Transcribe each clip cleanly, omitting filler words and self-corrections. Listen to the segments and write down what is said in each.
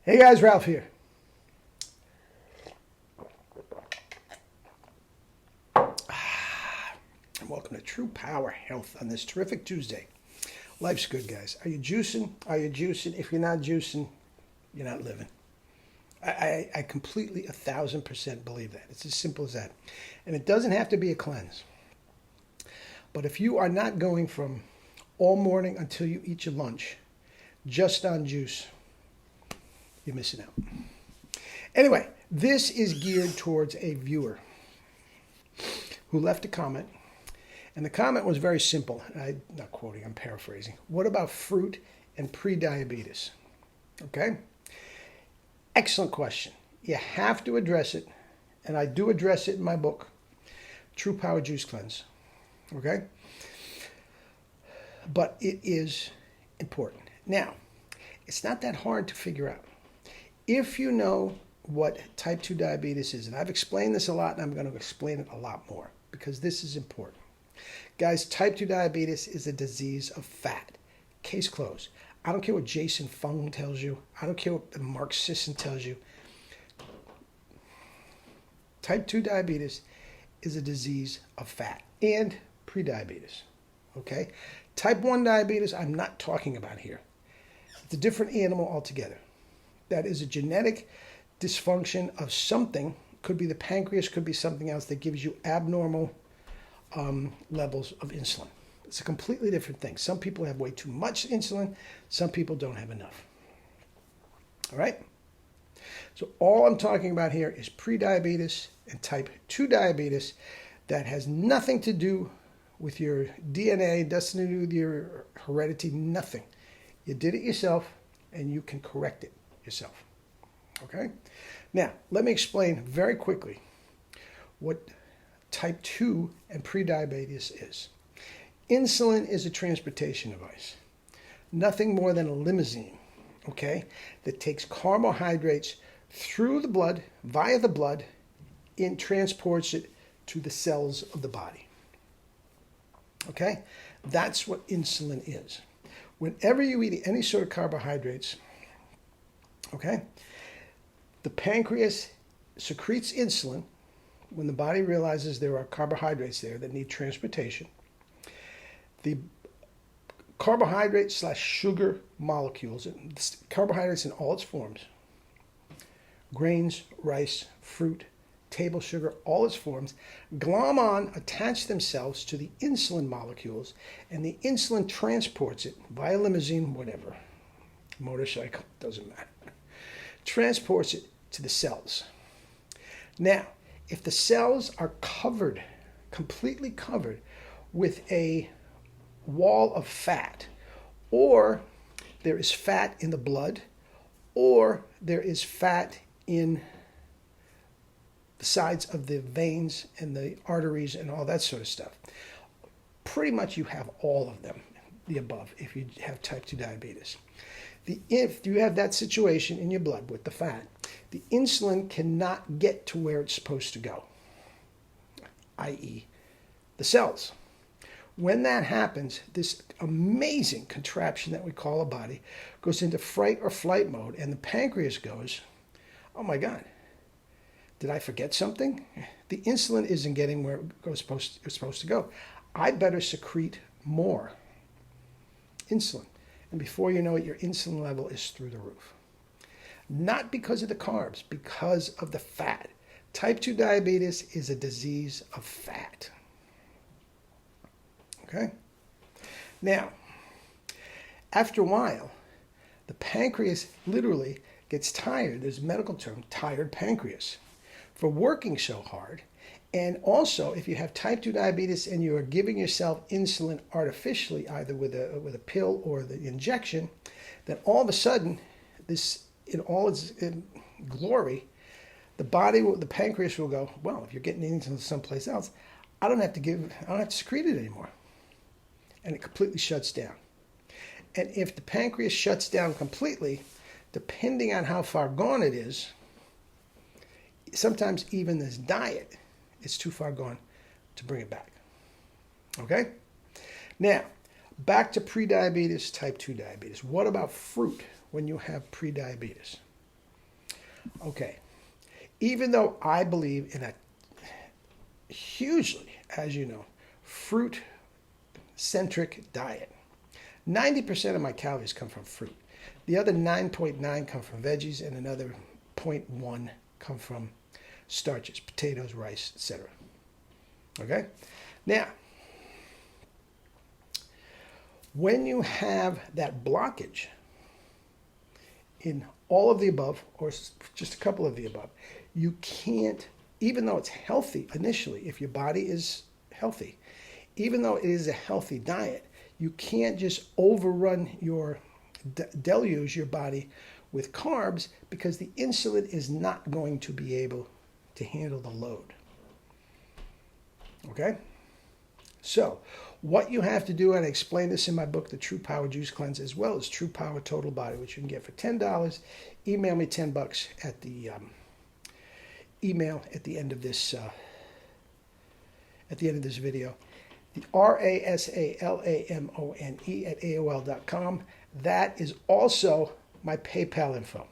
Hey guys, Ralph here. And welcome to True Power Health on this terrific Tuesday. Life's good, guys. Are you juicing? Are you juicing? If you're not juicing, you're not living. I completely 1,000% believe that. It's as simple as that. And it doesn't have to be a cleanse. But if you are not going from all morning until you eat your lunch just on juice, you're missing out. Anyway, this is geared towards a viewer who left a comment. And the comment was very simple. I'm not quoting, I'm paraphrasing. What about fruit and prediabetes? Okay? Excellent question. You have to address it. And I do address it in my book, True Power Juice Cleanse. Okay? But it is important. Now, it's not that hard to figure out. If you know what type 2 diabetes is, and I've explained this a lot, and I'm going to explain it a lot more, because this is important. Guys, type 2 diabetes is a disease of fat. Case closed. I don't care what Jason Fung tells you. I don't care what Mark Sisson tells you. Type 2 diabetes is a disease of fat and prediabetes. Okay? Type 1 diabetes, I'm not talking about here. It's a different animal altogether. That is a genetic dysfunction of something. Could be the pancreas, could be something else that gives you abnormal levels of insulin. It's a completely different thing. Some people have way too much insulin. Some people don't have enough. All right? So all I'm talking about here is prediabetes and type 2 diabetes that has nothing to do with your DNA, doesn't do with your heredity, nothing. You did it yourself, and you can correct it yourself. Okay? Now, let me explain very quickly what type 2 and prediabetes is. Insulin is a transportation device. Nothing more than a limousine, okay, that takes carbohydrates through the blood, via the blood, and transports it to the cells of the body. Okay? That's what insulin is. Whenever you eat any sort of carbohydrates, okay, the pancreas secretes insulin when the body realizes there are carbohydrates there that need transportation. The carbohydrate / sugar molecules, carbohydrates in all its forms, grains, rice, fruit, table sugar, all its forms, glom on, attach themselves to the insulin molecules, and the insulin transports it via limousine, whatever, motorcycle, doesn't matter, transports it to the cells. Now, if the cells are covered, completely covered with a wall of fat, or there is fat in the blood, or there is fat in the sides of the veins and the arteries and all that sort of stuff, pretty much you have all of them, the above, if you have type 2 diabetes. If you have that situation in your blood with the fat, the insulin cannot get to where it's supposed to go, i.e. the cells. When that happens, this amazing contraption that we call a body goes into fight or flight mode, and the pancreas goes, oh my God, did I forget something? The insulin isn't getting where it's supposed to go. I better secrete more insulin. And before you know it, your insulin level is through the roof. Not because of the carbs, because of the fat. Type 2 diabetes is a disease of fat. Okay? Now, after a while, the pancreas literally gets tired. There's a medical term, tired pancreas, for working so hard. And also, if you have type 2 diabetes and you are giving yourself insulin artificially, either with a pill or the injection, then all of a sudden, this in all its glory, the pancreas will go, well, if you're getting insulin someplace else, I don't have to secrete it anymore. And it completely shuts down. And if the pancreas shuts down completely, depending on how far gone it is, sometimes even this diet is too far gone to bring it back. Okay? Now, back to prediabetes, type 2 diabetes. What about fruit when you have prediabetes? Okay. Even though I believe in a hugely, as you know, fruit-centric diet, 90% of my calories come from fruit. The other 9.9 come from veggies, and another 0.1 come from starches, potatoes, rice, etc. Okay? Now, when you have that blockage in all of the above, or just a couple of the above, you can't, even though it's healthy initially, if your body is healthy, even though it is a healthy diet, you can't just overrun your, deluge your body with carbs, because the insulin is not going to be able to handle the load. Okay? So, what you have to do, and I explain this in my book, The True Power Juice Cleanse, as well as True Power Total Body, which you can get for $10. Email me $10 at the email at the end of this video. The RASALAMONE at AOL.com. That is also my PayPal info.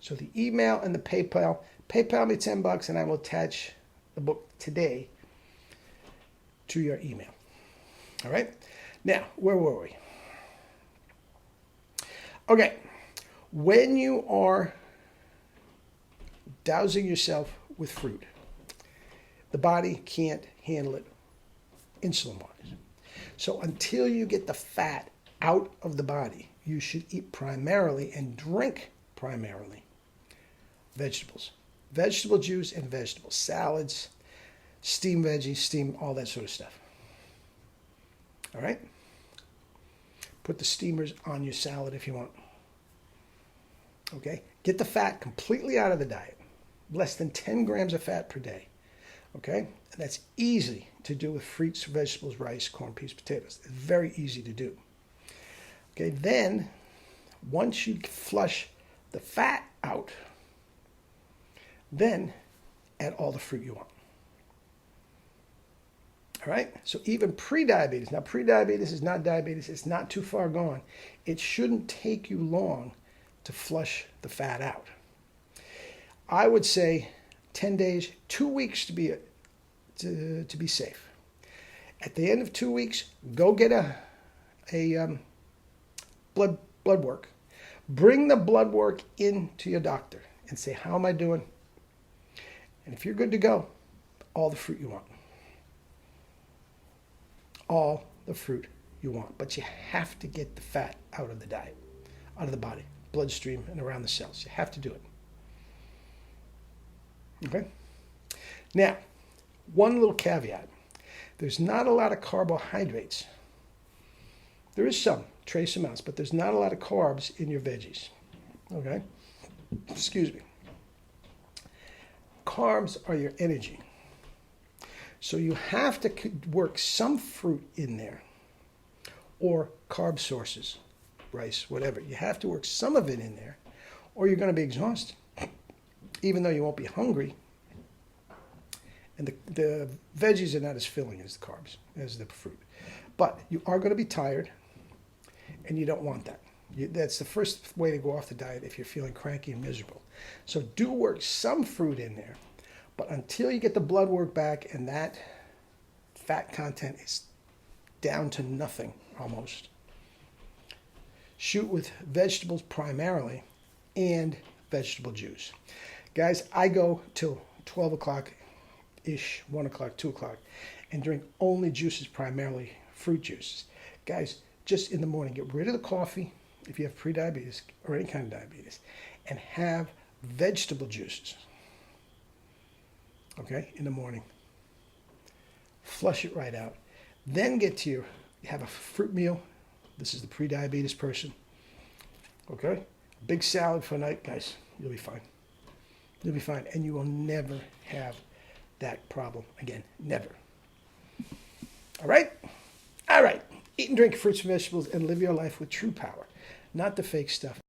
So the email and the PayPal me $10, and I will attach the book today to your email. All right? Now, where were we? Okay. When you are dousing yourself with fruit, the body can't handle it insulin-wise. So until you get the fat out of the body, you should eat primarily and drink primarily vegetables. Vegetable juice and vegetable salads, steamed veggies, steamed, all that sort of stuff. All right? Put the steamers on your salad if you want. Okay? Get the fat completely out of the diet. Less than 10 grams of fat per day. Okay? And that's easy to do with fruits, vegetables, rice, corn, peas, potatoes. It's very easy to do. Okay? Then, once you flush the fat out, then add all the fruit you want. All right? So even pre-diabetes. Now, pre-diabetes is not diabetes. It's not too far gone. It shouldn't take you long to flush the fat out. I would say 10 days, 2 weeks to be safe. At the end of 2 weeks, go get a blood work. Bring the blood work into your doctor and say, how am I doing? And if you're good to go, all the fruit you want. All the fruit you want. But you have to get the fat out of the diet, out of the body, bloodstream, and around the cells. You have to do it. Okay? Now, one little caveat. There's not a lot of carbohydrates. There is some, trace amounts, but there's not a lot of carbs in your veggies. Okay? Excuse me. Carbs are your energy. So you have to work some fruit in there, or carb sources, rice, whatever. You have to work some of it in there, or you're going to be exhausted, even though you won't be hungry. And the veggies are not as filling as the carbs, as the fruit. But you are going to be tired, and you don't want that. That's the first way to go off the diet if you're feeling cranky and miserable. So do work some fruit in there, but until you get the blood work back and that fat content is down to nothing almost, shoot with vegetables primarily and vegetable juice. Guys, I go till 12 o'clock-ish, 1 o'clock, 2 o'clock, and drink only juices, primarily fruit juices. Guys, just in the morning, get rid of the coffee if you have prediabetes or any kind of diabetes, and have vegetable juices. Okay, in the morning. Flush it right out. Then have a fruit meal. This is the prediabetes person. Okay? Big salad for night, guys. You'll be fine. You'll be fine. And you will never have that problem again. Never. All right? All right. Eat and drink fruits and vegetables and live your life with true power. Not the fake stuff,